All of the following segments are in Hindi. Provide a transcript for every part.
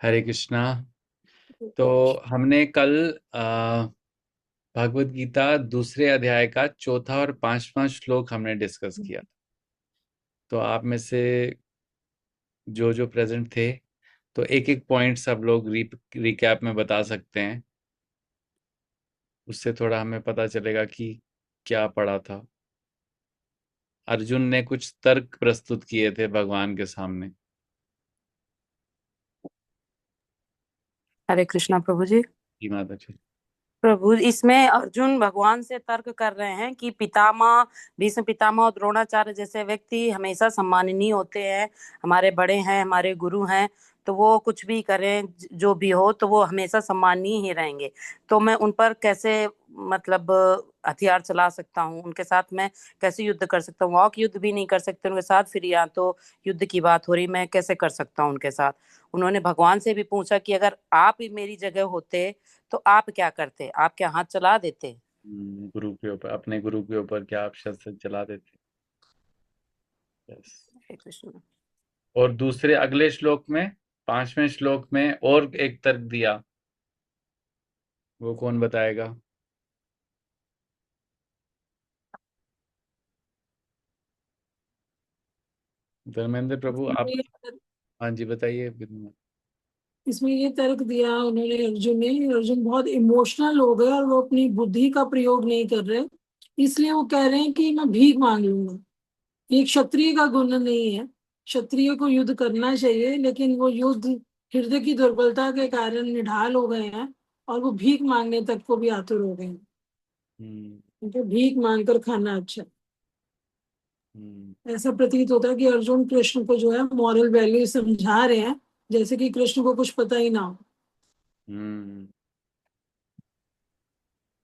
हरे कृष्णा। तो हमने कल भगवत गीता दूसरे अध्याय का चौथा और पांचवा श्लोक हमने डिस्कस किया। तो आप में से जो जो प्रेजेंट थे, तो एक एक पॉइंट सब लोग रिकैप में बता सकते हैं। उससे थोड़ा हमें पता चलेगा कि क्या पढ़ा था। अर्जुन ने कुछ तर्क प्रस्तुत किए थे भगवान के सामने। हरे कृष्णा प्रभु जी। जी माता जी। प्रभु, इसमें अर्जुन भगवान से तर्क कर रहे हैं कि पितामह, भीष्म पितामह और द्रोणाचार्य जैसे व्यक्ति हमेशा सम्माननीय होते हैं, हमारे बड़े हैं, हमारे गुरु हैं। तो वो कुछ भी करें, जो भी हो, तो वो हमेशा सम्माननीय ही रहेंगे। तो मैं उन पर कैसे, मतलब, हथियार चला सकता हूँ? उनके साथ मैं कैसे युद्ध कर सकता हूँ? वॉक युद्ध भी नहीं कर सकते उनके साथ, फिर यहाँ तो युद्ध की बात हो रही, मैं कैसे कर सकता हूँ उनके साथ? उन्होंने भगवान से भी पूछा कि अगर आप ही मेरी जगह होते तो आप क्या करते? आप क्या हाथ चला देते? गुरु के ऊपर, अपने गुरु के ऊपर क्या आप शस्त्र चला देते? यस। हरे कृष्ण। और दूसरे अगले श्लोक में, पांचवें श्लोक में और एक तर्क दिया। वो कौन बताएगा? धर्मेंद्र प्रभु इसमें आप। हाँ जी, बताइए। इसमें ये तर्क दिया उन्होंने, अर्जुन ने। अर्जुन बहुत इमोशनल हो गए और वो अपनी बुद्धि का प्रयोग नहीं कर रहे, इसलिए वो कह रहे हैं कि मैं भीख मांग लूंगा। ये क्षत्रिय का गुण नहीं है। क्षत्रिय को युद्ध करना चाहिए, लेकिन वो युद्ध हृदय की दुर्बलता के कारण निढाल हो गए हैं और वो भीख मांगने तक को भी आतुर हो गए हैं। हम्म। उनको भीख मांग कर खाना अच्छा। हम्म। ऐसा प्रतीत होता है कि अर्जुन कृष्ण को जो है मॉरल वैल्यू समझा रहे हैं, जैसे कि कृष्ण को कुछ पता ही ना हो। हम्म।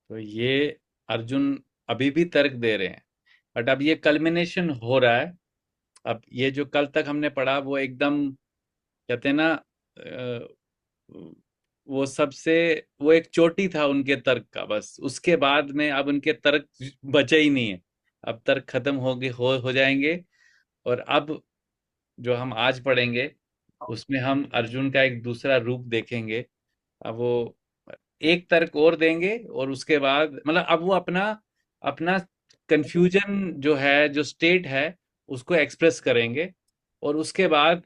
तो ये अर्जुन अभी भी तर्क दे रहे हैं, बट अब ये कल्मिनेशन हो रहा है। अब ये जो कल तक हमने पढ़ा वो एकदम, कहते हैं ना, वो सबसे, वो एक चोटी था उनके तर्क का। बस उसके बाद में अब उनके तर्क बचे ही नहीं है। अब तर्क खत्म हो जाएंगे। और अब जो हम आज पढ़ेंगे उसमें हम अर्जुन का एक दूसरा रूप देखेंगे। अब वो एक तर्क और देंगे और उसके बाद मतलब अब वो अपना अपना कंफ्यूजन जो है, जो स्टेट है, उसको एक्सप्रेस करेंगे। और उसके बाद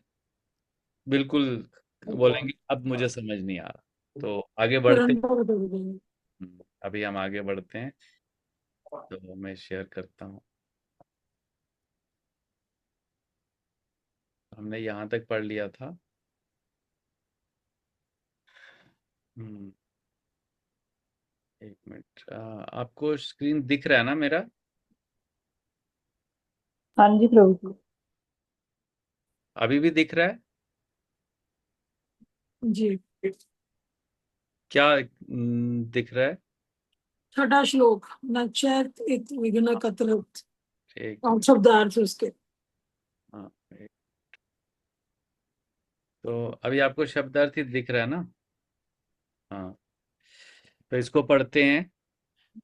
बिल्कुल बोलेंगे अब मुझे समझ नहीं आ रहा। तो आगे बढ़ते। तुरंत बदल देंगे। अभी हम आगे बढ़ते हैं। तो मैं शेयर करता हूँ। हमने यहाँ तक पढ़ लिया था। हम्म, एक मिनट। आपको स्क्रीन दिख रहा है ना मेरा? हाँ जी प्रभु जी। अभी भी दिख रहा है? जी। क्या दिख रहा है? छठा श्लोक, न चैत इत विघ्न कतरत। एक और मिनट। शब्दार्थ उसके। हाँ, तो अभी आपको शब्दार्थ ही दिख रहा है ना? हाँ। तो इसको पढ़ते हैं।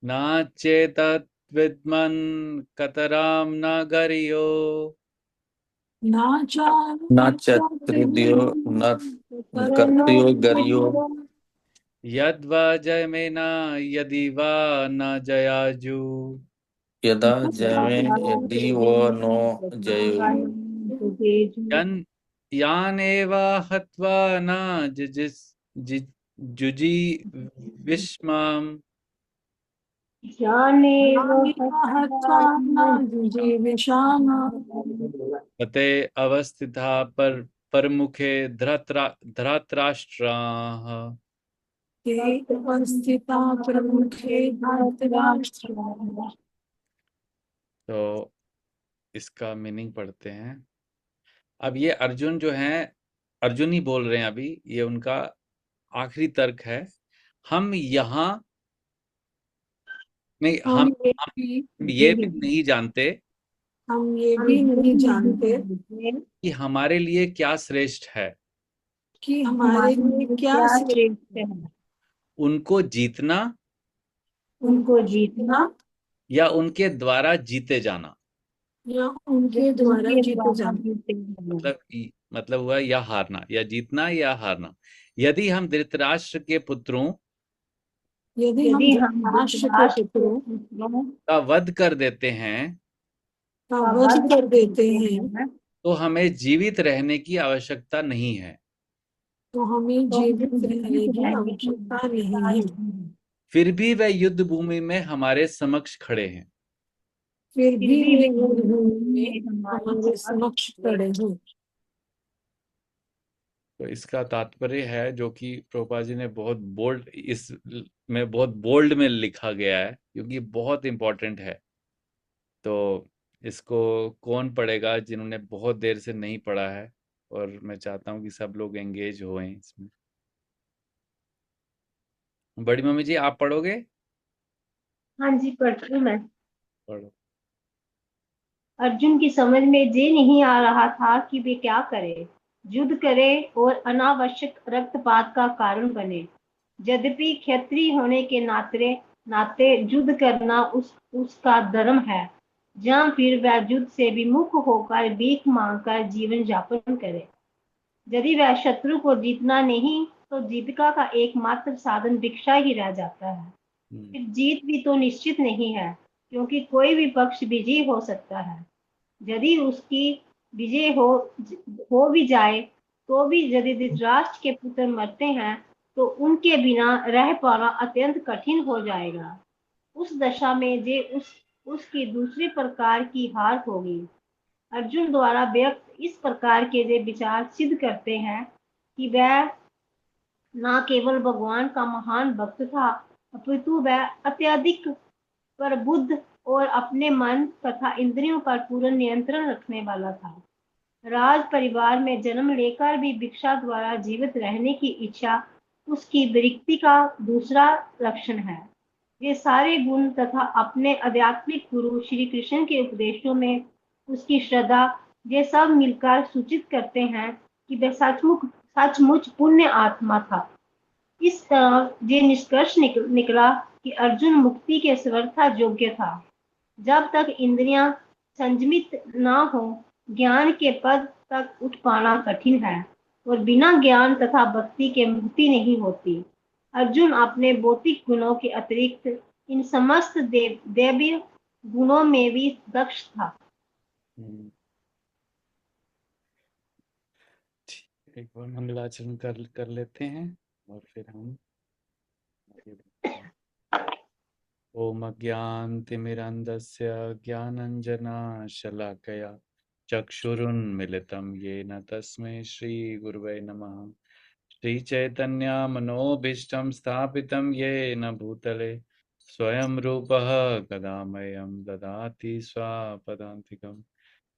ना चेतत विद्मन कतराम न गरियो नाचार न चतुर्दियो न कर्तयो गरियो यद्वा जयमेना यदि वा न जयाजु यदा जयमे यदि वो नो जयु यन यान एव हत्वा न जि- जुजी विस्माम तते अवस्थिता पर परमुखे धृतराष्ट्राः। तो इसका मीनिंग पढ़ते हैं। अब ये अर्जुन जो हैं, अर्जुन ही बोल रहे हैं अभी, ये उनका आखिरी तर्क है। हम यहाँ नहीं, हम ये भी हम ये भी नहीं जानते हम ये भी नहीं जानते कि हमारे लिए क्या श्रेष्ठ है, कि हमारे लिए क्या श्रेष्ठ है। उनको जीतना उनको जीतना या उनके द्वारा जीते जाना। या उनके द्वारा जीते जाना। मतलब मतलब हुआ या हारना, या जीतना या हारना। यदि हम धृतराष्ट्र के पुत्रों यदि हम यदि हम धृतराष्ट्र के धृतराष्ट्र के पुत्रों पुत्रों का वध कर देते हैं का का वध वध कर देते करते हैं हैं तो हमें जीवित रहने की आवश्यकता नहीं है। तो हमें तो जीवित रहने जीवित की रहने की आवश्यकता नहीं आवश्यकता है। नहीं है। फिर भी वह युद्ध भूमि में हमारे समक्ष खड़े हैं। फिर फिर भी भी वे वे युद्ध भूमि में में हमारे हमारे समक्ष खड़े हैं। तो इसका तात्पर्य है, जो कि प्रभुपाद जी ने बहुत बोल्ड, इस में बहुत बोल्ड में लिखा गया है, क्योंकि बहुत इंपॉर्टेंट है। तो इसको कौन पढ़ेगा जिन्होंने बहुत देर से नहीं पढ़ा है, और मैं चाहता हूँ कि सब लोग एंगेज होएं इसमें। बड़ी मम्मी जी, आप पढ़ोगे? हाँ जी, पढ़ती हूँ मैं। पढ़ो। अर्जुन की समझ में ये नहीं आ रहा था कि वे क्या करें, युद्ध करे और अनावश्यक रक्तपात का कारण बने। यद्यपि क्षत्रिय होने के नाते युद्ध करना उसका धर्म है, जहाँ फिर वह युद्ध से विमुख होकर भीख मांगकर जीवन यापन करे। यदि वह शत्रु को जीतना नहीं तो जीविका का एकमात्र साधन भिक्षा ही रह जाता है। फिर जीत भी तो निश्चित नहीं है, क्योंकि कोई भी पक्ष विजयी हो सकता है। यदि उसकी विजय हो भी जाए तो भी यदि धृतराष्ट्र के पुत्र मरते हैं तो उनके बिना रह पाना अत्यंत कठिन हो जाएगा। उस दशा में जे उसकी दूसरे प्रकार की हार होगी। अर्जुन द्वारा व्यक्त इस प्रकार के जे विचार सिद्ध करते हैं कि वह न केवल भगवान का महान भक्त था, अपितु वह अत्यधिक प्रबुद्ध और अपने मन तथा इंद्रियों पर पूर्ण नियंत्रण रखने वाला था। राज परिवार में जन्म लेकर भी भिक्षा द्वारा जीवित रहने की इच्छा उसकी विरक्ति का दूसरा लक्षण है। ये सारे गुण तथा अपने आध्यात्मिक गुरु श्री कृष्ण के उपदेशों में उसकी श्रद्धा, ये सब मिलकर सूचित करते हैं कि वह सचमुच पुण्य आत्मा था। इस तरह ये निष्कर्ष निकला कि अर्जुन मुक्ति के सर्वथा योग्य था। जब तक इंद्रियां संयमित न हो, ज्ञान के पद तक उठ पाना कठिन है, और बिना ज्ञान तथा भक्ति के मुक्ति नहीं होती। अर्जुन अपने भौतिक गुणों के अतिरिक्त इन समस्त दैवीय गुणों में भी दक्ष था। एक बार मंगलाचरण कर लेते हैं और फिर हम आगे बढ़ते हैं। ओम अज्ञानतिमिरन्धस्य ज्ञानञ्जनशलाकया चक्षुरुन्मीलितं येन तस्मै श्रीगुरवे नमः। श्रीचैतन्यमनोभीष्टं स्थापितं येन भूतले स्वयं रूपः कदा मह्यं ददाति स्वपदान्तिकं।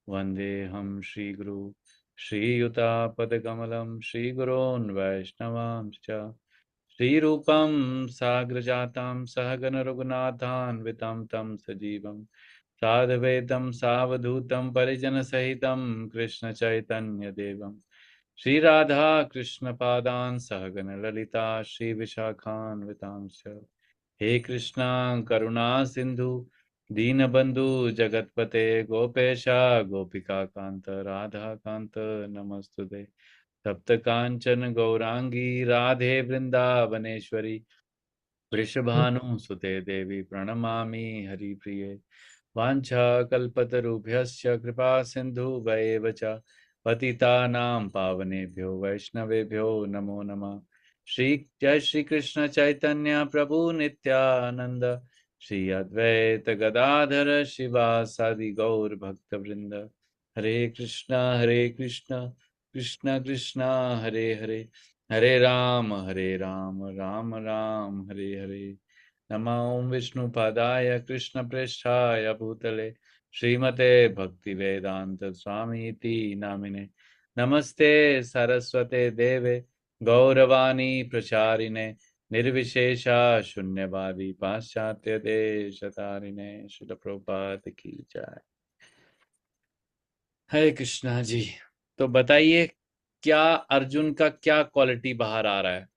वन्देऽहं श्रीगुरु श्रीयुतापदकमलं श्रीगुरोन् वैष्णवांश्च श्रीरूपं साग्रजातं सहगण रघुनाथान्वितं तं सजीवं साद्वैतं सावधूतं परिजनसहितं कृष्ण चैतन्य देवं श्रीराधा कृष्णपादान् सहगण ललिता श्रीविशाखान्वितांश्च। हे कृष्णा करुणा सिंधु दीनबंधु जगतपते गोपेशा गोपिका कांत राधा कांत नमस्तुते। तप्त कांचन गौरांगी राधे वृंदावनेश्वरी वृषभानुसुते देवी प्रणमामि हरिप्रिये। वाञ्छाकल्पतरुभ्यश्च कृपा सिन्धुभैव च पतितानां पावनेभ्यो वैष्णवेभ्यो नमो नमः। जय श्री कृष्ण चैतन्य प्रभु नित्यानंद श्री अद्वैत गदाधर शिवासादि गौर भक्त वृंद। हरे कृष्णा कृष्ण कृष्णा हरे हरे, हरे राम राम राम हरे हरे। नमो विष्णुपादाय कृष्णप्रेष्ठाय भूतले श्रीमते भक्तिवेदांत स्वामीति नामिने। नमस्ते सरस्वते देवे गौरवाणी प्रचारिणे निर्विशेषा शून्यवादी पाश्चात्य देशतारिणे। श्रील प्रभुपाद की जय। हरे कृष्णा जी, तो बताइए क्या अर्जुन का क्या क्वालिटी बाहर आ रहा है?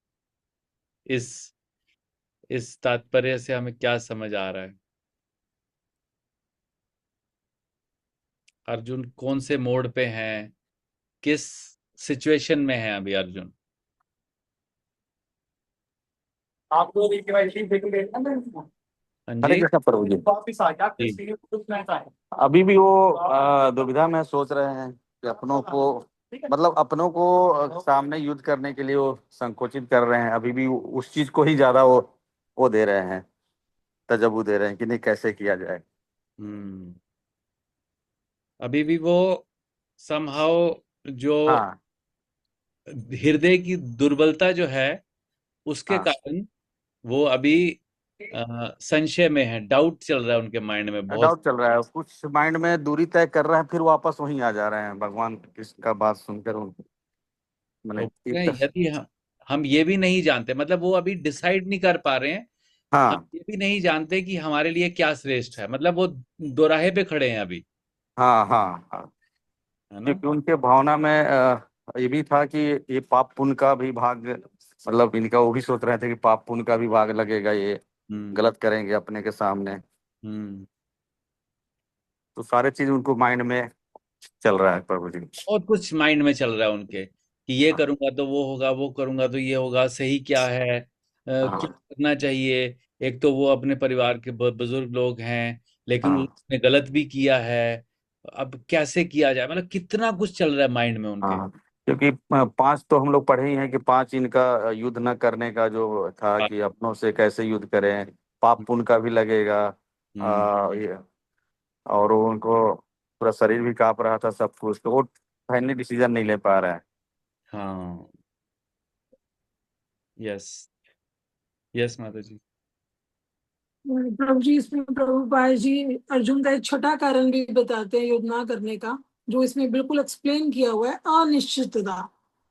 इस तात्पर्य से हमें क्या समझ आ रहा है? अर्जुन कौन से मोड पे हैं, किस सिचुएशन में है अभी अर्जुन? आप लोग एक केवाईसी देख लेना ना। हाँ हरे जी। कृष्ण प्रभु जी। वापिस आ गया आपके जी। सीनियर पूछना चाहे। अभी भी वो दुविधा में सोच रहे हैं कि अपनों को, मतलब अपनों को सामने युद्ध करने के लिए वो संकोचित कर रहे हैं। अभी भी उस चीज को ही ज्यादा वो दे रहे हैं, तजब्बु दे रहे हैं कि नहीं कैसे किया जाए। हम्म। अभी भी वो समहाउ जो हाँ हृदय की दुर्बलता जो है उसके हाँ। कारण वो अभी संशय में है, डाउट चल रहा है उनके माइंड में बहुत। डाउट चल रहा है, कुछ माइंड में दूरी तय कर रहे हैं, फिर वापस वहीं आ जा रहे हैं भगवान कृष्ण का बात सुनकर उनको। वो मैंने बोल रहे हैं, यदि हम ये भी नहीं जानते, मतलब वो अभी डिसाइड नहीं कर पा रहे हैं। हम हाँ ये भी नहीं जानते कि हमारे लिए क्या श्रेष्ठ है, मतलब वो दोराहे पे खड़े हैं अभी, हाँ हाँ हाँ। है ना? क्योंकि उनके भावना में ये भी था कि ये पाप पुण्य का भी भाग, मतलब इनका वो भी सोच रहे थे कि पाप पुण्य का भी भाग लगेगा, ये हम्म। गलत करेंगे अपने के सामने। हम्म। तो सारे चीज उनको माइंड में चल रहा है प्रभु जी। बहुत कुछ माइंड में चल रहा है उनके कि ये हाँ करूंगा तो वो होगा, वो करूंगा तो ये होगा, सही क्या है, क्या हाँ करना चाहिए। एक तो वो अपने परिवार के बुजुर्ग लोग हैं, लेकिन हाँ उसने गलत भी किया है। अब कैसे किया जाए, मतलब कितना कुछ चल रहा है माइंड में उनके। हाँ। क्योंकि पांच तो हम लोग पढ़े ही हैं कि पांच इनका युद्ध न करने का जो था हाँ। कि अपनों से कैसे युद्ध करें, पाप पुण्य का भी लगेगा। हम्म। ये और वो उनको पूरा शरीर भी कांप रहा था, सब कुछ, तो वो फाइनली डिसीजन नहीं ले पा रहा है। हाँ। यस। यस माता जी। प्रभु जी, इसमें प्रभुपाद जी अर्जुन का एक छोटा कारण भी बताते हैं युद्ध ना करने का, जो इसमें बिल्कुल एक्सप्लेन किया हुआ है, अनिश्चितता,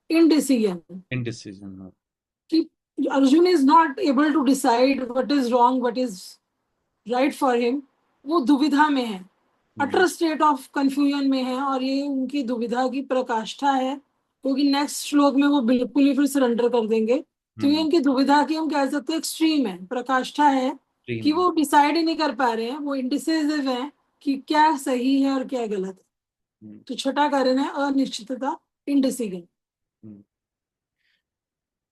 इनडिसीजन। इनडिसीजन। कि Arjun is not able to decide what is wrong, what is right for him. वो दुविधा में है, अटर स्टेट ऑफ कंफ्यूजन में है, और ये उनकी दुविधा की प्रकाष्ठा है, क्योंकि नेक्स्ट श्लोक में वो बिल्कुल ही फिर सरेंडर कर देंगे। तो ये इनकी दुविधा की हम कह सकते हैं एक्सट्रीम है, प्रकाष्ठा है, कि ड्रीम। वो डिसाइड ही नहीं कर पा रहे हैं, वो इंडिसिसिव है कि क्या सही है और क्या गलत है। तो छठा कारण है अनिश्चितता, इंडिसीजन।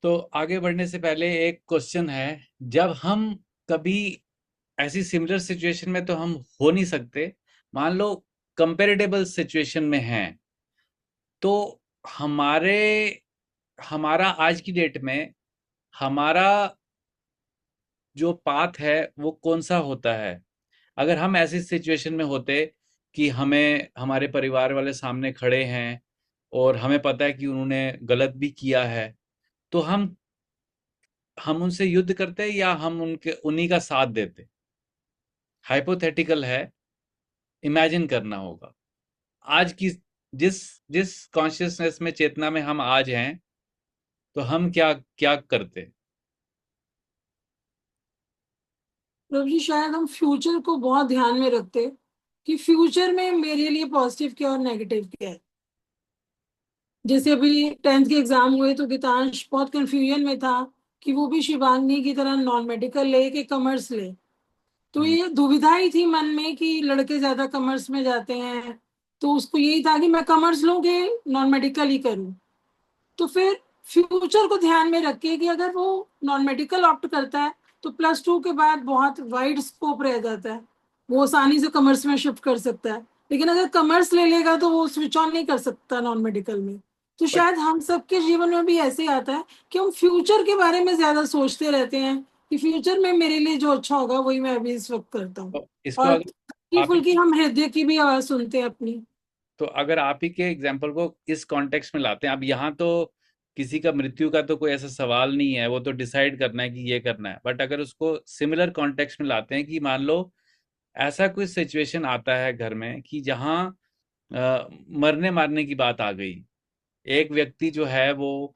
तो आगे बढ़ने से पहले एक क्वेश्चन है। जब हम कभी ऐसी सिमिलर सिचुएशन में तो हम हो नहीं सकते, मान लो कंपेरेटिबल सिचुएशन में हैं, तो हमारे हमारा आज की डेट में हमारा जो पाथ है वो कौन सा होता है? अगर हम ऐसी सिचुएशन में होते कि हमें हमारे परिवार वाले सामने खड़े हैं और हमें पता है कि उन्होंने गलत भी किया है, तो हम उनसे युद्ध करते या हम उनके उन्हीं का साथ देते? हाइपोथेटिकल है, इमेजिन करना होगा। आज की जिस जिस कॉन्शियसनेस में, चेतना में हम आज हैं, तो हम क्या क्या करते? प्रभु जी, शायद हम फ्यूचर को बहुत ध्यान में रखते, कि फ्यूचर में मेरे लिए पॉजिटिव क्या और नेगेटिव क्या है। जैसे अभी 10th के एग्जाम हुए तो गीतांश बहुत कंफ्यूजन में था कि वो भी शिवांगी की तरह नॉन मेडिकल ले कि कॉमर्स ले। तो हम्म। ये दुविधा ही थी मन में कि लड़के ज्यादा कॉमर्स में जाते हैं, तो उसको यही था कि मैं कॉमर्स लूं कि नॉन मेडिकल ही करूं। तो फिर फ्यूचर को ध्यान में रख के कि अगर वो नॉन मेडिकल ऑप्ट करता है तो +2 के बाद बहुत वाइड स्कोप रह जाता है, वो आसानी से कॉमर्स में शिफ्ट कर सकता है। लेकिन अगर कॉमर्स ले लेगा तो वो स्विच ऑन नहीं कर सकता नॉन मेडिकल में। तो बट शायद हम सबके जीवन में भी ऐसे ही आता है कि हम फ्यूचर के बारे में ज्यादा सोचते रहते हैं, कि फ्यूचर में मेरे लिए जो अच्छा होगा वही मैं अभी इस वक्त करता हूँ। इसको और अगर हल्की आप फुल्की हम हृदय की भी आवाज सुनते हैं अपनी। तो अगर आप ही के एग्जाम्पल को इस कॉन्टेक्स्ट में लाते हैं, अब यहाँ तो किसी का मृत्यु का तो कोई ऐसा सवाल नहीं है, वो तो डिसाइड करना है कि ये करना है। बट अगर उसको सिमिलर कॉन्टेक्स्ट में लाते हैं कि मान लो ऐसा कोई सिचुएशन आता है घर में कि जहाँ मरने मारने की बात आ गई, एक व्यक्ति जो है वो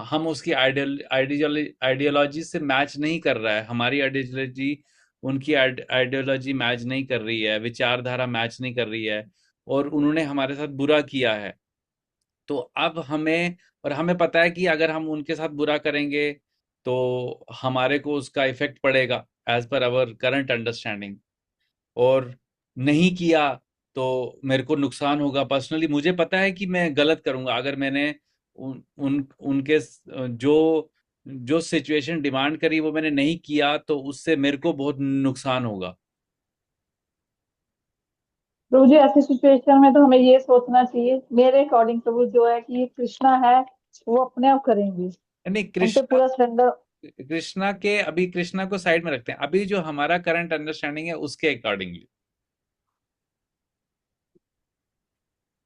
हम उसकी आइडियोलॉजी से मैच नहीं कर रहा है, हमारी आइडियोलॉजी उनकी आइडियोलॉजी मैच नहीं कर रही है, विचारधारा मैच नहीं कर रही है, और उन्होंने हमारे साथ बुरा किया है। तो अब हमें पता है कि अगर हम उनके साथ बुरा करेंगे तो हमारे को उसका इफेक्ट पड़ेगा एज पर अवर करंट अंडरस्टैंडिंग, और नहीं किया तो मेरे को नुकसान होगा। पर्सनली मुझे पता है कि मैं गलत करूंगा अगर मैंने उनके जो जो सिचुएशन डिमांड करी वो मैंने नहीं किया, तो उससे मेरे को बहुत नुकसान होगा। प्रभु जी, ऐसी सिचुएशन में तो हमें ये सोचना चाहिए, मेरे अकॉर्डिंग प्रभु जो है कि ये कृष्णा है, वो अपने आप करेंगे, नहीं, उन पे पूरा सरेंडर। कृष्णा के अभी कृष्णा को साइड में रखते हैं, अभी जो हमारा करंट अंडरस्टैंडिंग है उसके अकॉर्डिंगली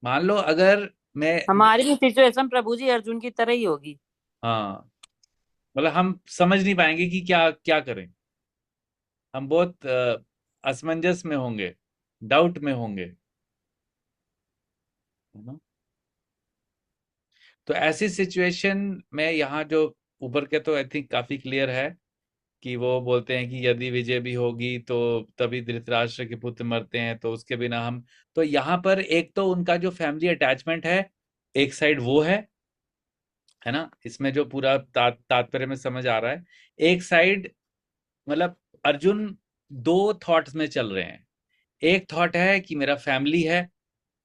मान लो अगर मैं, हमारी भी सिचुएशन प्रभु जी अर्जुन की तरह ही होगी। हाँ, मतलब हम समझ नहीं पाएंगे कि क्या क्या करें। हम बहुत असमंजस में होंगे, डाउट में होंगे, है ना। तो ऐसी सिचुएशन में यहाँ जो ऊपर के तो आई थिंक काफी क्लियर है कि वो बोलते हैं कि यदि विजय भी होगी तो तभी धृतराष्ट्र के पुत्र मरते हैं, तो उसके बिना हम, तो यहाँ पर एक तो उनका जो फैमिली अटैचमेंट है, एक साइड वो है ना, इसमें जो पूरा तात्पर्य में समझ आ रहा है। एक साइड मतलब अर्जुन दो थॉट्स में चल रहे हैं। एक थॉट है कि मेरा फैमिली है,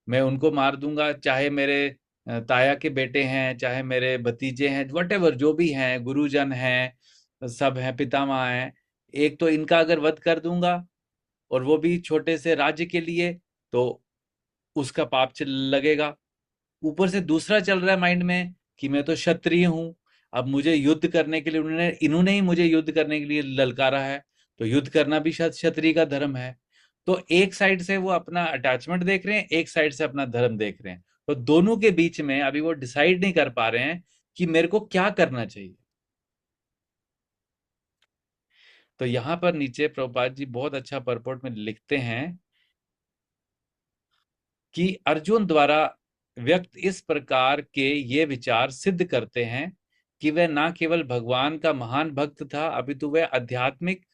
मैं उनको मार दूंगा, चाहे मेरे ताया के बेटे हैं, चाहे मेरे भतीजे हैं, वटेवर जो भी हैं, गुरुजन हैं, सब हैं, पितामह हैं, एक तो इनका अगर वध कर दूंगा और वो भी छोटे से राज्य के लिए, तो उसका पाप लगेगा। ऊपर से दूसरा चल रहा है माइंड में कि मैं तो क्षत्रिय हूं, अब मुझे युद्ध करने के लिए इन्होंने ही मुझे युद्ध करने के लिए ललकारा है, तो युद्ध करना भी शायद क्षत्रिय का धर्म है। तो एक साइड से वो अपना अटैचमेंट देख रहे हैं, एक साइड से अपना धर्म देख रहे हैं, तो दोनों के बीच में अभी वो डिसाइड नहीं कर पा रहे हैं कि मेरे को क्या करना चाहिए। तो यहां पर नीचे प्रभुपाद जी बहुत अच्छा परपोर्ट में लिखते हैं कि अर्जुन द्वारा व्यक्त इस प्रकार के ये विचार सिद्ध करते हैं कि वह न केवल भगवान का महान भक्त था, अपितु वह आध्यात्मिक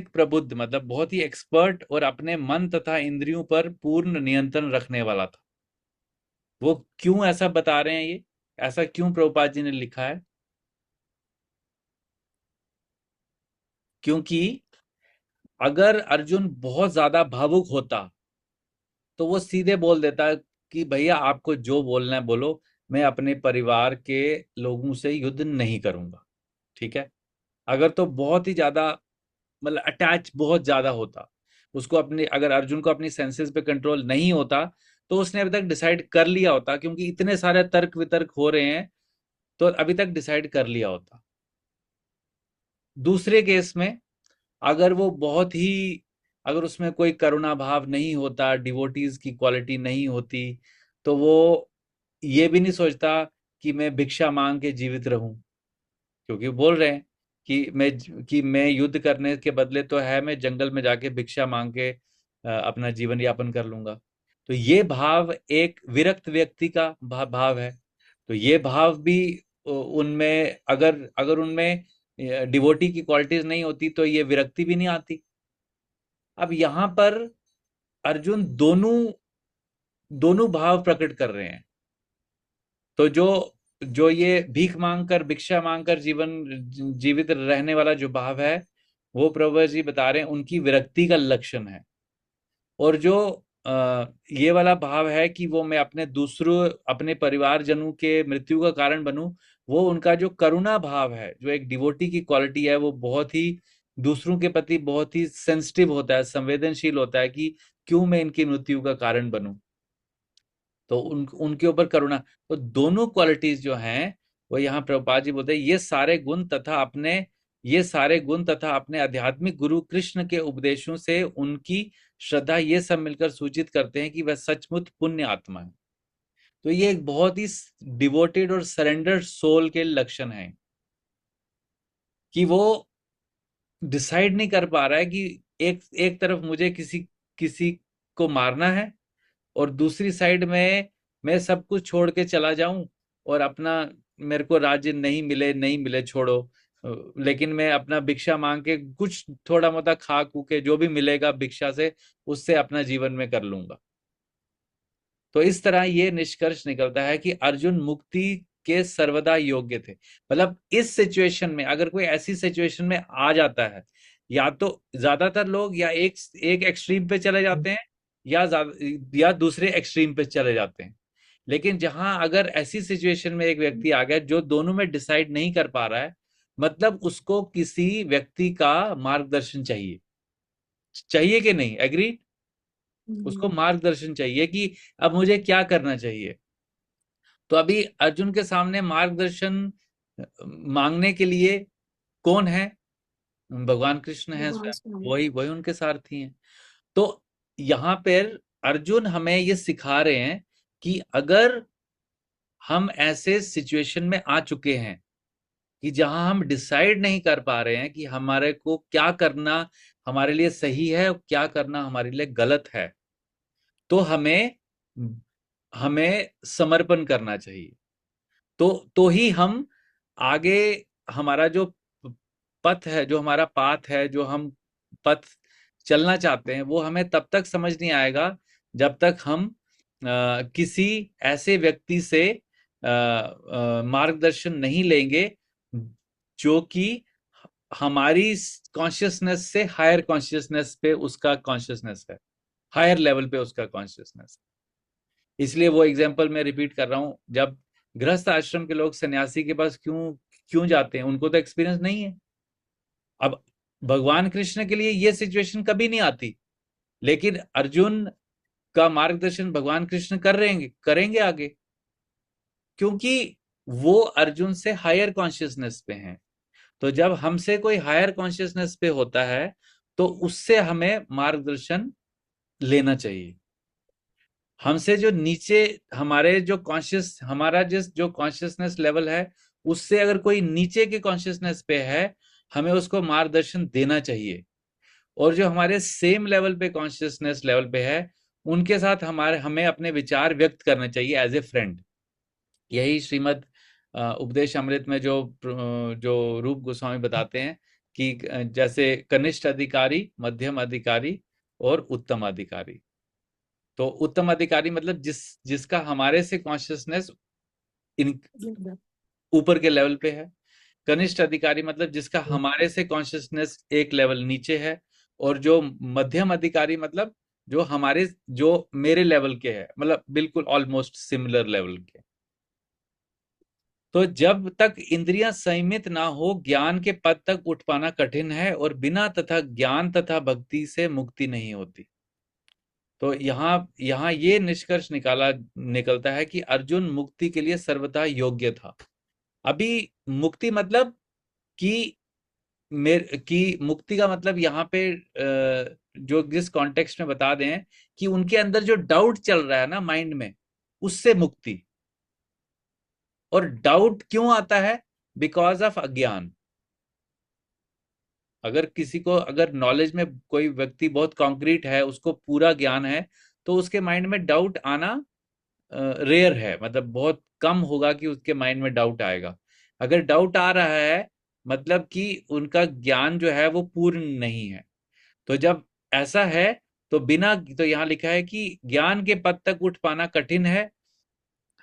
प्रबुद्ध, मतलब बहुत ही एक्सपर्ट और अपने मन तथा इंद्रियों पर पूर्ण नियंत्रण रखने वाला था। वो क्यों ऐसा बता रहे हैं, ये ऐसा क्यों प्रभुपाद जी ने लिखा है? क्योंकि अगर अर्जुन बहुत ज्यादा भावुक होता तो वो सीधे बोल देता कि भैया आपको जो बोलना है बोलो, मैं अपने परिवार के लोगों से युद्ध नहीं करूंगा, ठीक है। अगर तो बहुत ही ज्यादा मतलब अटैच बहुत ज्यादा होता उसको अपने, अगर अर्जुन को अपनी सेंसेस पे कंट्रोल नहीं होता तो उसने अभी तक डिसाइड कर लिया होता, क्योंकि इतने सारे तर्क वितर्क हो रहे हैं तो अभी तक डिसाइड कर लिया होता। दूसरे केस में अगर वो बहुत ही, अगर उसमें कोई करुणा भाव नहीं होता, डिवोटीज की क्वालिटी नहीं होती, तो वो ये भी नहीं सोचता कि मैं भिक्षा मांग के जीवित रहूं, क्योंकि वो बोल रहे हैं कि मैं युद्ध करने के बदले तो है मैं जंगल में जाके भिक्षा मांग के अपना जीवन यापन कर लूंगा। तो ये भाव एक विरक्त व्यक्ति का भाव है। तो ये भाव भी उनमें, अगर अगर उनमें डिवोटी की क्वालिटीज नहीं होती तो ये विरक्ति भी नहीं आती। अब यहां पर अर्जुन दोनों दोनों भाव प्रकट कर रहे हैं। तो जो जो ये भीख मांगकर, भिक्षा मांगकर जीवित रहने वाला जो भाव है, वो प्रभु जी बता रहे हैं उनकी विरक्ति का लक्षण है। और जो ये वाला भाव है कि वो मैं अपने दूसरों, अपने परिवारजनों के मृत्यु का कारण बनूं, वो उनका जो करुणा भाव है, जो एक डिवोटी की क्वालिटी है, वो बहुत ही दूसरों के प्रति बहुत ही सेंसिटिव होता है, संवेदनशील होता है कि क्यों मैं इनकी मृत्यु का कारण बनूं। तो उनके ऊपर करुणा, तो दोनों क्वालिटीज जो हैं वो यहाँ प्रभुपाद जी बोलते हैं ये सारे गुण तथा अपने आध्यात्मिक गुरु कृष्ण के उपदेशों से उनकी श्रद्धा, ये सब मिलकर सूचित करते हैं कि वह सचमुच पुण्य आत्मा है। तो ये एक बहुत ही डिवोटेड और सरेंडर्ड सोल के लक्षण हैं कि वो डिसाइड नहीं कर पा रहा है कि एक एक तरफ मुझे किसी किसी को मारना है और दूसरी साइड में मैं सब कुछ छोड़ के चला जाऊं और अपना, मेरे को राज्य नहीं मिले छोड़ो, लेकिन मैं अपना भिक्षा मांग के कुछ थोड़ा मोटा खा खू के जो भी मिलेगा भिक्षा से, उससे अपना जीवन में कर लूंगा। तो इस तरह ये निष्कर्ष निकलता है कि अर्जुन मुक्ति के सर्वदा योग्य थे। मतलब इस सिचुएशन में अगर कोई ऐसी सिचुएशन में आ जाता है, या तो ज्यादातर लोग या एक एक एक्सट्रीम पे चले जाते हैं या दूसरे एक्सट्रीम पे चले जाते हैं। लेकिन जहां अगर ऐसी सिचुएशन में एक व्यक्ति आ गया जो दोनों में डिसाइड नहीं कर पा रहा है, मतलब उसको किसी व्यक्ति का मार्गदर्शन चाहिए। चाहिए कि नहीं, एग्री? उसको मार्गदर्शन चाहिए कि अब मुझे क्या करना चाहिए। तो अभी अर्जुन के सामने मार्गदर्शन मांगने के लिए कौन है? भगवान कृष्ण है स्वयं, वही वही उनके सारथी हैं। तो यहाँ पर अर्जुन हमें ये सिखा रहे हैं कि अगर हम ऐसे सिचुएशन में आ चुके हैं कि जहां हम डिसाइड नहीं कर पा रहे हैं कि हमारे को क्या करना हमारे लिए सही है और क्या करना हमारे लिए गलत है, तो हमें हमें समर्पण करना चाहिए। तो ही हम आगे, हमारा जो पथ है, जो हमारा पाथ है, जो हम पथ चलना चाहते हैं, वो हमें तब तक समझ नहीं आएगा जब तक हम किसी ऐसे व्यक्ति से मार्गदर्शन नहीं लेंगे जो कि हमारी कॉन्शियसनेस से हायर कॉन्शियसनेस पे उसका कॉन्शियसनेस है, हायर लेवल पे उसका कॉन्शियसनेस। इसलिए वो एग्जांपल मैं रिपीट कर रहा हूं, जब गृहस्थ आश्रम के लोग सन्यासी के पास क्यों क्यों जाते हैं? उनको तो एक्सपीरियंस नहीं है। अब भगवान कृष्ण के लिए ये सिचुएशन कभी नहीं आती, लेकिन अर्जुन का मार्गदर्शन भगवान कृष्ण करेंगे आगे, क्योंकि वो अर्जुन से हायर कॉन्शियसनेस पे हैं। तो जब हमसे कोई हायर कॉन्शियसनेस पे होता है तो उससे हमें मार्गदर्शन लेना चाहिए। हमसे जो नीचे, हमारे जो हमारा जो कॉन्शियसनेस लेवल है, उससे अगर कोई नीचे के कॉन्शियसनेस पे है, हमें उसको मार्गदर्शन देना चाहिए। और जो हमारे सेम लेवल पे कॉन्शियसनेस लेवल पे है, उनके साथ हमें अपने विचार व्यक्त करने चाहिए एज ए फ्रेंड। यही श्रीमद उपदेश अमृत में जो रूप गोस्वामी बताते हैं कि जैसे कनिष्ठ अधिकारी, मध्यम अधिकारी और उत्तम अधिकारी। तो उत्तम अधिकारी मतलब जिसका हमारे से कॉन्शियसनेस इन ऊपर के लेवल पे है। कनिष्ठ अधिकारी मतलब जिसका हमारे से कॉन्शियसनेस एक लेवल नीचे है। और जो मध्यम अधिकारी मतलब जो मेरे लेवल के है, मतलब बिल्कुल ऑलमोस्ट सिमिलर लेवल के। तो जब तक इंद्रियां संयमित ना हो, ज्ञान के पद तक उठ पाना कठिन है, और बिना तथा ज्ञान तथा भक्ति से मुक्ति नहीं होती। तो यहाँ ये निष्कर्ष निकलता है कि अर्जुन मुक्ति के लिए सर्वथा योग्य था। अभी मुक्ति मतलब कि मुक्ति का मतलब यहाँ पे जो जिस कॉन्टेक्स्ट में बता दें कि उनके अंदर जो डाउट चल रहा है ना माइंड में, उससे मुक्ति। और डाउट क्यों आता है? बिकॉज ऑफ अज्ञान। अगर किसी को, अगर नॉलेज में कोई व्यक्ति बहुत कॉन्क्रीट है, उसको पूरा ज्ञान है, तो उसके माइंड में डाउट आना रेयर है, मतलब बहुत कम होगा कि उसके माइंड में डाउट आएगा। अगर डाउट आ रहा है मतलब कि उनका ज्ञान जो है वो पूर्ण नहीं है। तो जब ऐसा है तो यहाँ लिखा है कि ज्ञान के पद तक उठ पाना कठिन है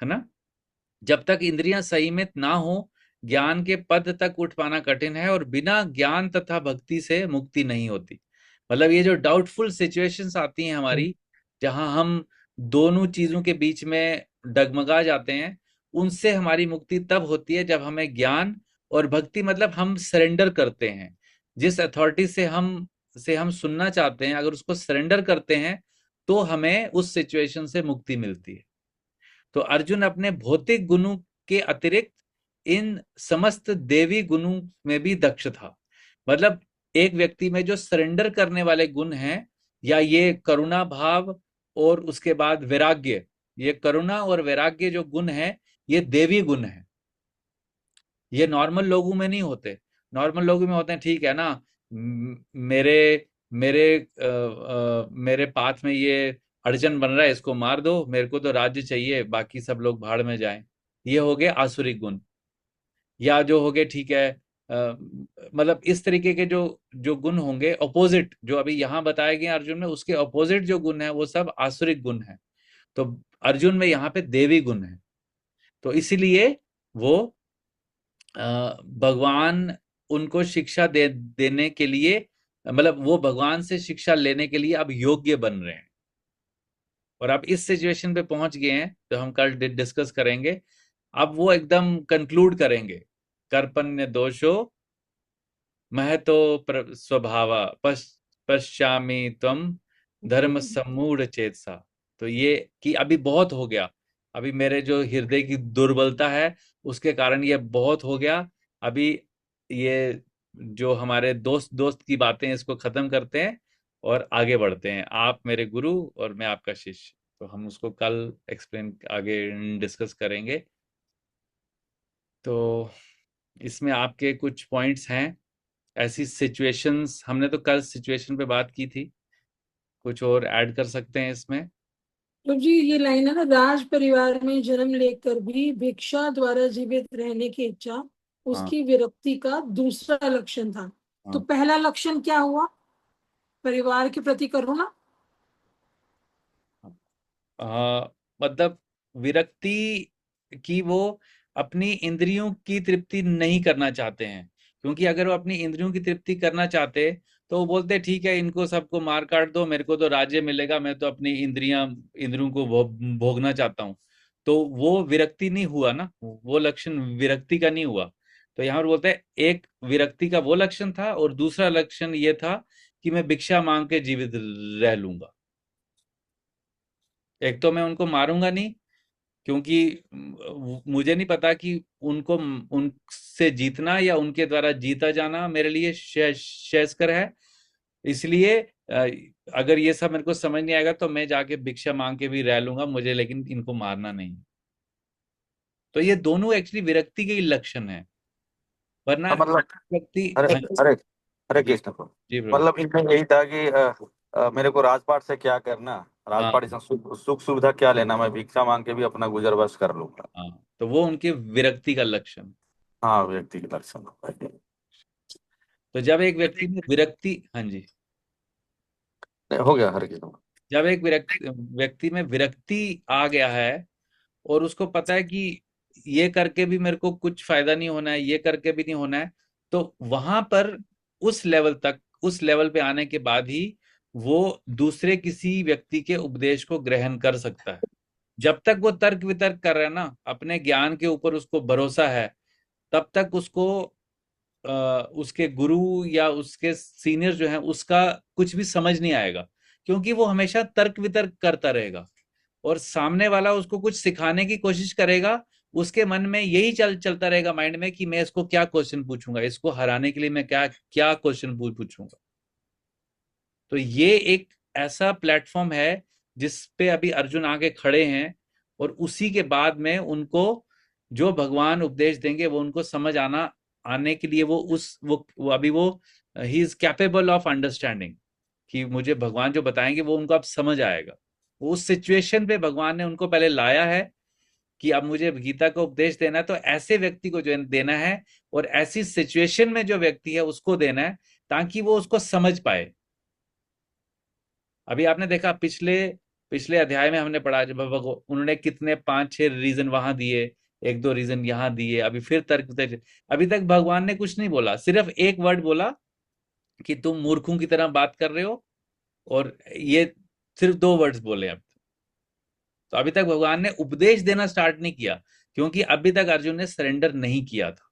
ना? जब तक इंद्रियां संयमित ना हो, ज्ञान के पद तक उठ पाना कठिन है, और बिना ज्ञान तथा भक्ति से मुक्ति नहीं होती। मतलब ये जो डाउटफुल सिचुएशंस आती हैं हमारी, जहां हम दोनों चीजों के बीच में डगमगा जाते हैं, उनसे हमारी मुक्ति तब होती है जब हमें ज्ञान और भक्ति, मतलब हम सरेंडर करते हैं। जिस अथॉरिटी से हम सुनना चाहते हैं, अगर उसको सरेंडर करते हैं, तो हमें उस सिचुएशन से मुक्ति मिलती है। तो अर्जुन अपने भौतिक गुणों के अतिरिक्त इन समस्त देवी गुणों में भी दक्ष था। मतलब एक व्यक्ति में जो सरेंडर करने वाले गुण हैं, या ये करुणा भाव और उसके बाद वैराग्य, ये करुणा और वैराग्य जो गुण है, ये देवी गुण है। ये नॉर्मल लोगों में नहीं होते। नॉर्मल लोगों में होते हैं, ठीक है ना, मेरे मेरे मेरे पाथ में ये अड़चन बन रहा है, इसको मार दो, मेरे को तो राज्य चाहिए, बाकी सब लोग भाड़ में जाएं। ये हो गए आसुरिक गुण। या जो हो गए, ठीक है, मतलब इस तरीके के जो जो गुण होंगे, अपोजिट जो अभी यहाँ बताए गए अर्जुन में, उसके अपोजिट जो गुण है वो सब आसुरिक गुण है। तो अर्जुन में यहाँ पे देवी गुण है। तो इसीलिए वो भगवान उनको शिक्षा देने के लिए, मतलब वो भगवान से शिक्षा लेने के लिए अब योग्य बन रहे हैं। और अब इस सिचुएशन पे पहुंच गए हैं, तो हम कल डिस्कस करेंगे। अब वो एकदम कंक्लूड करेंगे, कर्पण्य दोषो महतो स्वभावा पश्यामि त्वम धर्म सम्मूढ़ चेतसा। तो ये कि अभी बहुत हो गया, अभी मेरे जो हृदय की दुर्बलता है उसके कारण ये बहुत हो गया। अभी ये जो हमारे दोस्त दोस्त की बातें हैं, इसको खत्म करते हैं और आगे बढ़ते हैं। आप मेरे गुरु और मैं आपका शिष्य। तो हम उसको कल एक्सप्लेन आगे डिस्कस करेंगे। तो इसमें आपके कुछ पॉइंट्स हैं, ऐसी सिचुएशंस, हमने तो कल सिचुएशन पे बात की थी, कुछ और ऐड कर सकते हैं इसमें? तो जी ये लाइन है ना, राज परिवार में जन्म लेकर भी भिक्षा द्वारा जीवित रहने की इच्छा हाँ उसकी विरक्ति का दूसरा लक्षण था। तो हाँ पहला लक्षण क्या हुआ? परिवार के प्रति करुणा। मतलब विरक्ति की, वो अपनी इंद्रियों की तृप्ति नहीं करना चाहते हैं। क्योंकि अगर वो अपनी इंद्रियों की तृप्ति करना चाहते तो वो बोलते ठीक है, इनको सबको मार काट दो, मेरे को तो राज्य मिलेगा, मैं तो अपनी इंद्रियों को भोगना चाहता हूँ। तो वो विरक्ति नहीं हुआ ना, वो लक्षण विरक्ति का नहीं हुआ। तो यहाँ पर बोलते हैं एक विरक्ति का वो लक्षण था, और दूसरा लक्षण ये था कि मैं भिक्षा मांग के जीवित रह लूंगा। एक तो मैं उनको मारूंगा नहीं, क्योंकि मुझे नहीं पता कि उनको उनसे जीतना या उनके द्वारा जीता जाना मेरे लिए श्रेयस्कर है। इसलिए अगर ये सब मेरे को समझ नहीं आएगा तो मैं जाके भिक्षा मांग के भी रह लूंगा, मुझे लेकिन इनको मारना नहीं। तो ये दोनों एक्चुअली विरक्ति के ही लक्षण है, वरना हाँ, मतलब व्यक्ति। अरे हाँ अरे अरे कृष्ण को जी ब्रदर। मतलब इनमें यही था कि मेरे को राजपाट से क्या करना, हाँ राजपाट से सुख सुविधा क्या लेना, मैं भिक्षा मांग के भी अपना गुजर बस कर लूंगा। हाँ, तो वो उनके विरक्ति का लक्षण। हाँ, व्यक्ति के लक्षण। तो जब एक व्यक्ति में विरक्ति, हाँ जी, हो गया हर किसी को। जब एक व्यक्ति में विरक्ति आ गया है और उसको पता है कि ये करके भी मेरे को कुछ फायदा नहीं होना है, ये करके भी नहीं होना है, तो वहां पर उस लेवल पे आने के बाद ही वो दूसरे किसी व्यक्ति के उपदेश को ग्रहण कर सकता है। जब तक वो तर्क वितर्क कर रहा है ना, अपने ज्ञान के ऊपर उसको भरोसा है, तब तक उसको उसके गुरु या उसके सीनियर जो है उसका कुछ भी समझ नहीं आएगा। क्योंकि वो हमेशा तर्क वितर्क करता रहेगा, और सामने वाला उसको कुछ सिखाने की कोशिश करेगा, उसके मन में यही चलता रहेगा माइंड में कि मैं इसको क्या क्वेश्चन पूछूंगा, इसको हराने के लिए मैं क्या क्या क्वेश्चन पूछूंगा। तो ये एक ऐसा प्लेटफॉर्म है जिस पे अभी अर्जुन आके खड़े हैं, और उसी के बाद में उनको जो भगवान उपदेश देंगे वो उनको समझ आने के लिए वो अभी वो he is capable of understanding, कि मुझे भगवान जो बताएंगे वो उनको अब समझ आएगा। वो उस सिचुएशन पे भगवान ने उनको पहले लाया है कि अब मुझे गीता का उपदेश देना है, तो ऐसे व्यक्ति को जो देना है, और ऐसी सिचुएशन में जो व्यक्ति है उसको देना है, ताकि वो उसको समझ पाए। अभी आपने देखा पिछले पिछले अध्याय में हमने पढ़ा, जब उन्होंने कितने 5-6 रीजन वहां दिए, एक दो रीजन यहाँ दिए, अभी फिर तर्क। अभी तक भगवान ने कुछ नहीं बोला, सिर्फ एक वर्ड बोला कि तुम मूर्खों की तरह बात कर रहे हो, और ये सिर्फ 2 वर्ड्स बोले अब। तो अभी तक भगवान ने उपदेश देना स्टार्ट नहीं किया, क्योंकि अभी तक अर्जुन ने सरेंडर नहीं किया था।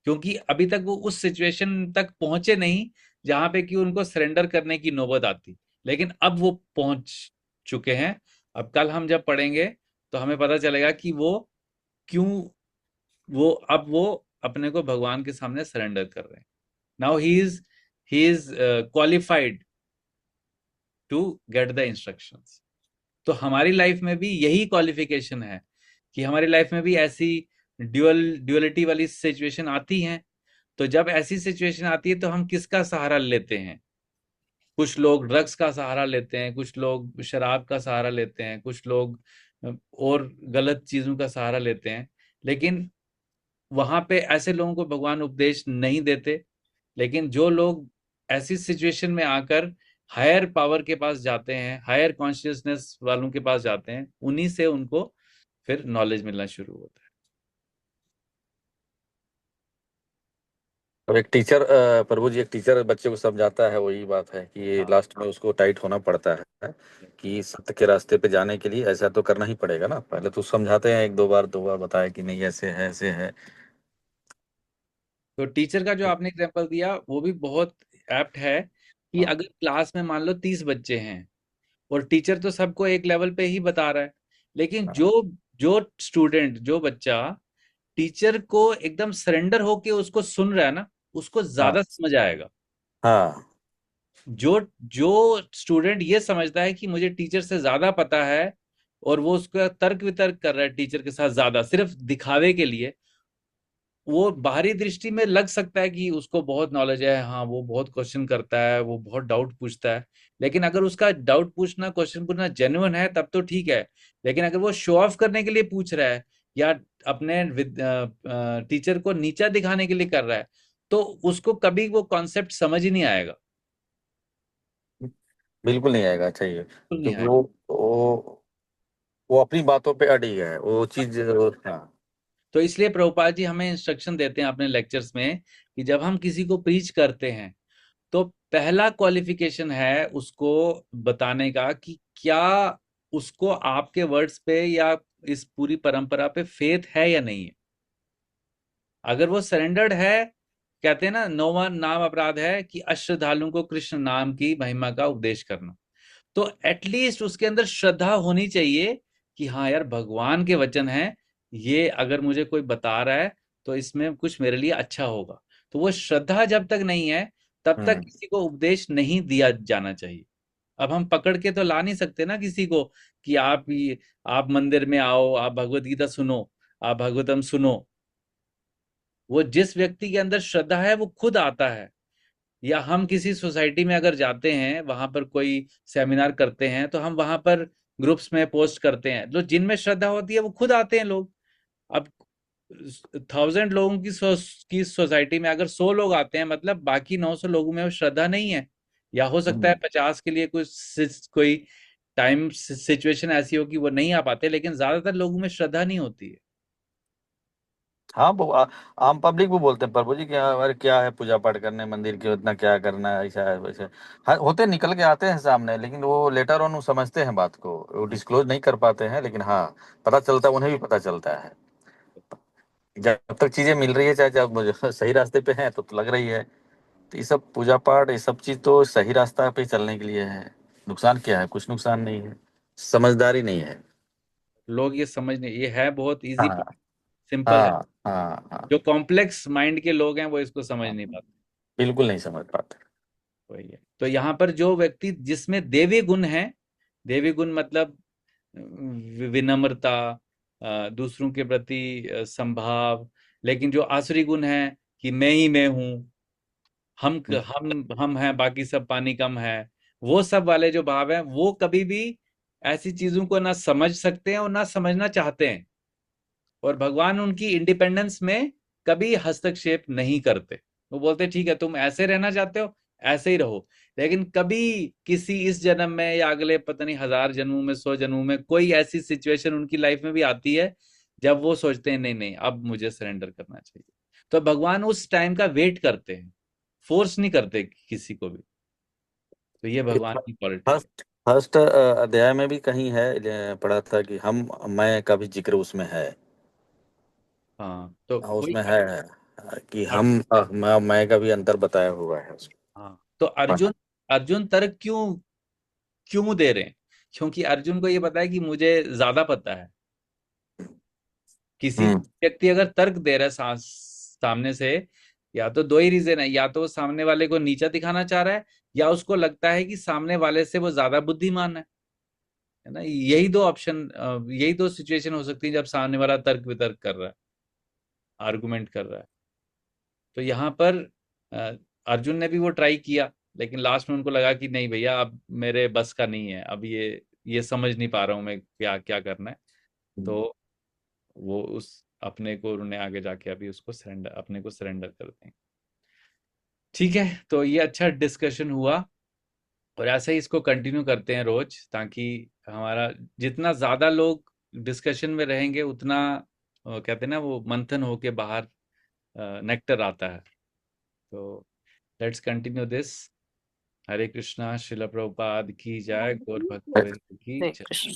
क्योंकि अभी तक वो उस सिचुएशन तक पहुंचे नहीं जहां पे कि उनको सरेंडर करने की नौबत आती। लेकिन अब वो पहुंच चुके हैं। अब कल हम जब पढ़ेंगे तो हमें पता चलेगा कि वो क्यों, वो अपने को भगवान के सामने सरेंडर कर रहे हैं। Now he is qualified to get the instructions. तो हमारी लाइफ में भी यही क्वालिफिकेशन है, कि हमारी लाइफ में भी ऐसी ड्यूअलिटी वाली सिचुएशन आती हैं। तो जब ऐसी सिचुएशन आती है तो हम किसका सहारा लेते हैं? कुछ लोग ड्रग्स का सहारा लेते हैं, कुछ लोग शराब का सहारा लेते हैं, कुछ लोग और गलत चीजों का सहारा लेते हैं। लेकिन वहां पे ऐसे लोगों को भगवान उपदेश नहीं देते। लेकिन जो लोग ऐसी सिचुएशन में आकर हायर पावर के पास जाते हैं, हायर कॉन्शियसनेस वालों के पास जाते हैं, उन्हीं से उनको फिर नॉलेज मिलना शुरू होता है। अब एक टीचर प्रभु जी, एक टीचर बच्चे को समझाता है, वही बात है कि हाँ, लास्ट में उसको टाइट होना पड़ता है कि सत्य के रास्ते पे जाने के लिए ऐसा तो करना ही पड़ेगा ना। पहले तो समझाते हैं, एक दो बार बताया कि नहीं ऐसे है ऐसे है। तो टीचर का जो आपने एग्जाम्पल दिया वो भी बहुत एप्ट है कि हाँ अगर क्लास में मान लो 30 बच्चे हैं और टीचर तो सबको एक लेवल पे ही बता रहा है, लेकिन हाँ जो जो स्टूडेंट, जो बच्चा टीचर को एकदम सरेंडर होके उसको सुन रहा है ना, उसको हाँ ज्यादा समझ आएगा। हाँ। जो जो स्टूडेंट ये समझता है कि मुझे टीचर से ज्यादा पता है और वो उसका तर्क वितर्क कर रहा है टीचर के साथ ज्यादा सिर्फ दिखावे के लिए, वो बाहरी दृष्टि में लग सकता है कि उसको बहुत नॉलेज है, हाँ वो बहुत क्वेश्चन करता है, वो बहुत डाउट पूछता है। लेकिन अगर उसका डाउट पूछना, क्वेश्चन पूछना जेन्युइन है तब तो ठीक है। लेकिन अगर वो शो ऑफ करने के लिए पूछ रहा है या अपने टीचर को नीचा दिखाने के लिए कर रहा है, तो उसको कभी वो कॉन्सेप्ट समझ ही नहीं आएगा। बिल्कुल नहीं आएगा, चाहिए बिल्कुल नहीं क्योंकि आएगा। वो अपनी बातों पे अड़ी है वो चीज। हाँ। तो इसलिए प्रभुपाद जी हमें इंस्ट्रक्शन देते हैं अपने लेक्चर्स में कि जब हम किसी को प्रीच करते हैं तो पहला क्वालिफिकेशन है उसको बताने का कि क्या उसको आपके वर्ड्स पे या इस पूरी परंपरा पे फेथ है या नहीं है। अगर वो सरेंडर्ड है, कहते हैं ना, नौवां नाम अपराध है कि अश्रद्धालुओं को कृष्ण नाम की महिमा का उपदेश करना। तो एटलीस्ट उसके अंदर श्रद्धा होनी चाहिए कि हाँ यार भगवान के वचन हैं, ये अगर मुझे कोई बता रहा है तो इसमें कुछ मेरे लिए अच्छा होगा। तो वो श्रद्धा जब तक नहीं है तब तक हम्म किसी को उपदेश नहीं दिया जाना चाहिए। अब हम पकड़ के तो ला नहीं सकते ना किसी को कि आप मंदिर में आओ, आप भगवत गीता सुनो, आप भागवतम सुनो। वो जिस व्यक्ति के अंदर श्रद्धा है वो खुद आता है। या हम किसी सोसाइटी में अगर जाते हैं, वहां पर कोई सेमिनार करते हैं, तो हम वहां पर ग्रुप्स में पोस्ट करते हैं, जो जिनमें श्रद्धा होती है वो खुद आते हैं लोग। अब 1000 लोगों की सोसाइटी में अगर 100 लोग आते हैं, मतलब बाकी 900 लोगों में वो श्रद्धा नहीं है। या हो सकता है हम्म। 50 के लिए कोई टाइम सिचुएशन ऐसी हो कि वो नहीं आ पाते, लेकिन ज्यादातर लोगों में श्रद्धा नहीं होती है। हाँ वो आम पब्लिक वो बोलते हैं प्रभु जी क्या, अरे क्या है पूजा पाठ करने मंदिर के, उतना क्या करना है, ऐसा है वैसे। हाँ होते निकल के आते हैं सामने, लेकिन वो लेटर ऑन वो समझते हैं बात को, वो डिस्क्लोज नहीं कर पाते हैं, लेकिन हाँ पता चलता है, उन्हें भी पता चलता है। जब तक चीजें मिल रही है, चाहे जब मुझे सही रास्ते पे है तो लग रही है। तो ये सब पूजा पाठ, ये सब चीज तो सही रास्ता पे चलने के लिए है। नुकसान क्या है? कुछ नुकसान नहीं है, समझदारी नहीं है। लोग ये समझ नहीं, ये है बहुत इजी, हाँ सिंपल है। हाँ हाँ हाँ जो कॉम्प्लेक्स माइंड के लोग हैं वो इसको समझ हाँ। नहीं पाते। बिल्कुल नहीं समझ पाते। वही है। तो यहाँ पर जो व्यक्ति जिसमें देवी गुण है, देवी गुण मतलब विनम्रता, दूसरों के प्रति संभाव। लेकिन जो आसुरी गुण है कि मैं ही मैं हूँ, हम हैं, बाकी सब पानी कम है, वो सब वाले जो भाव हैं, वो कभी भी ऐसी चीजों को ना समझ सकते हैं और ना समझना चाहते हैं। और भगवान उनकी इंडिपेंडेंस में कभी हस्तक्षेप नहीं करते। वो बोलते ठीक है, तुम ऐसे रहना चाहते हो, ऐसे ही रहो। लेकिन कभी किसी इस जन्म में या अगले पता नहीं 1000 जन्मों में, 100 जन्मों में कोई ऐसी सिचुएशन उनकी लाइफ में भी आती है जब वो सोचते हैं नहीं नहीं अब मुझे सरेंडर करना चाहिए। तो भगवान उस टाइम का वेट करते हैं, फोर्स नहीं करते किसी को भी। तो ये भगवान की क्वालिटी है। फर्स्ट फर्स्ट अध्याय में भी कहीं है, पढ़ा था कि हम, मैं का भी जिक्र उसमें है। हाँ तो हाँ, वही उसमें है कि हम, मैं का भी अंतर बताया हुआ है उसमें। हाँ तो अर्जुन, अर्जुन तर्क क्यों क्यों दे रहे हैं? क्योंकि अर्जुन को ये पता है कि मुझे ज्यादा पता है। किसी हम्म व्यक्ति अगर तर्क दे रहा है सामने से, या तो दो ही रीजन है, या तो वो सामने वाले को नीचा दिखाना चाह रहा है, या उसको लगता है कि सामने वाले से वो ज्यादा बुद्धिमान है ना। यही दो ऑप्शन, यही दो सिचुएशन हो सकती है जब सामने वाला तर्क वितर्क कर रहा है, आर्गुमेंट कर रहा है। तो यहाँ पर अ, अर्जुन ने भी वो ट्राई किया, लेकिन लास्ट में उनको लगा कि नहीं भैया अब मेरे बस का नहीं है, अब ये समझ नहीं पा रहा हूँ मैं क्या क्या करना है। तो वो उस अपने को उन्होंने आगे जाके अभी उसको सरेंडर, अपने को सरेंडर कर दें। ठीक है, तो ये अच्छा डिस्कशन हुआ। और ऐसे ही इसको कंटिन्यू करते हैं रोज, ताकि हमारा जितना ज्यादा लोग डिस्कशन में रहेंगे उतना कहते हैं ना वो मंथन होके बाहर नेक्टर आता है। तो लेट्स कंटिन्यू दिस। हरे कृष्णा। शिला प्रभुपाद की जय। गौर भक्तवृंद की हरे जय। कृष्ण।